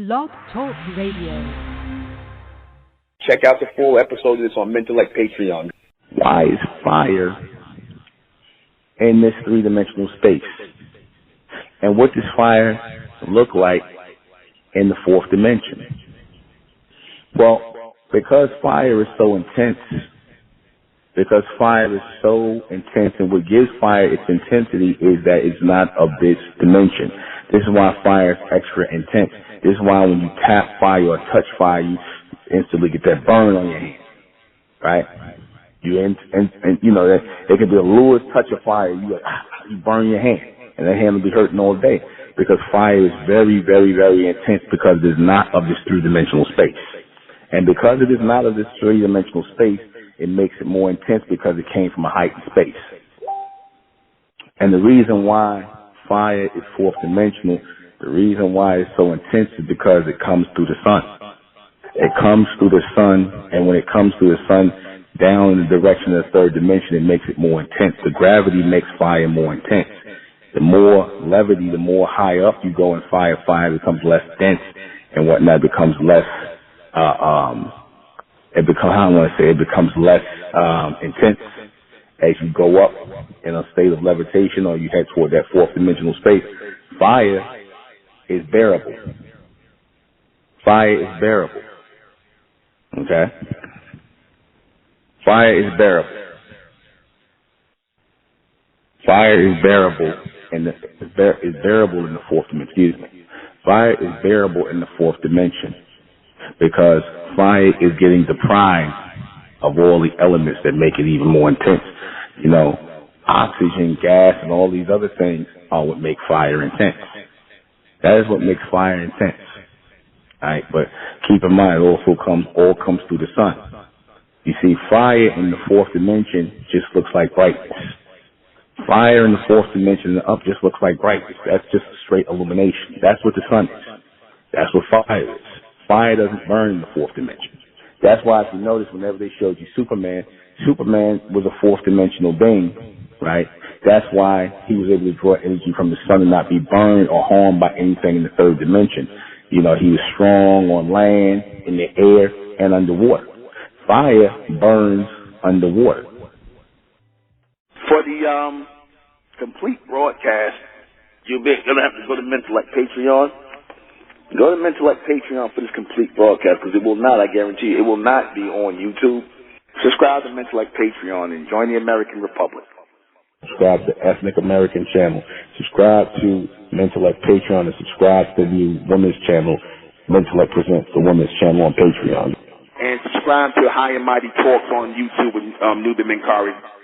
Blog Talk Radio. Check out the full episode of this on MENTELLECT Patreon. Why is fire in this three-dimensional space? And what does fire look like in the fourth dimension? Well, because fire is so intense, and what gives fire its intensity is that it's not of this dimension. This is why fire is extra intense. This is why when you tap fire or touch fire, you instantly get that burn on your hand, right? And you know that it can be a lure touch of fire. You burn your hand, and that hand will be hurting all day because fire is very, very, very intense because it is not of this three-dimensional space. And because it is not of this three-dimensional space, it makes it more intense because it came from a heightened space. And the reason why fire is fourth dimensional, the reason why it's so intense is because it comes through the sun. It comes through the sun, and when it comes through the sun, down in the direction of the third dimension, it makes it more intense. The gravity makes fire more intense. The more levity, the more high up you go in fire, fire becomes less dense and whatnot, becomes less, it becomes less intense as you go up in a state of levitation or you head toward that fourth dimensional space. Fire is bearable. Fire is bearable. Okay? Fire is bearable. Fire is bearable in the fourth dimension. Excuse me. Fire is bearable in the fourth dimension because fire is getting deprived of all the elements that make it even more intense. You know, oxygen, gas, and all these other things are what make fire intense. That is what makes fire intense. All right, but keep in mind, it all comes through the sun. You see, fire in the fourth dimension just looks like brightness. Fire in the fourth dimension and up just looks like brightness. That's just straight illumination. That's what the sun is. That's what fire is. Fire doesn't burn in the fourth dimension. That's why, if you notice, whenever they showed you Superman was a fourth dimensional being, right? That's why he was able to draw energy from the sun and not be burned or harmed by anything in the third dimension. You know, he was strong on land, in the air, and underwater. Fire burns underwater. For the complete broadcast, you're going to have to go to MENTELLECT Patreon. Go to MENTELLECT Patreon for this complete broadcast because it will not, I guarantee you, it will not be on YouTube. Subscribe to MENTELLECT Patreon and join the American Republic. Subscribe to Ethnic American channel. Subscribe to MENTELLECT Patreon and subscribe to the women's channel, MENTELLECT Presents, the women's channel on Patreon. And subscribe to High and Mighty Talks on YouTube with NUBEN MENKARAYZZ.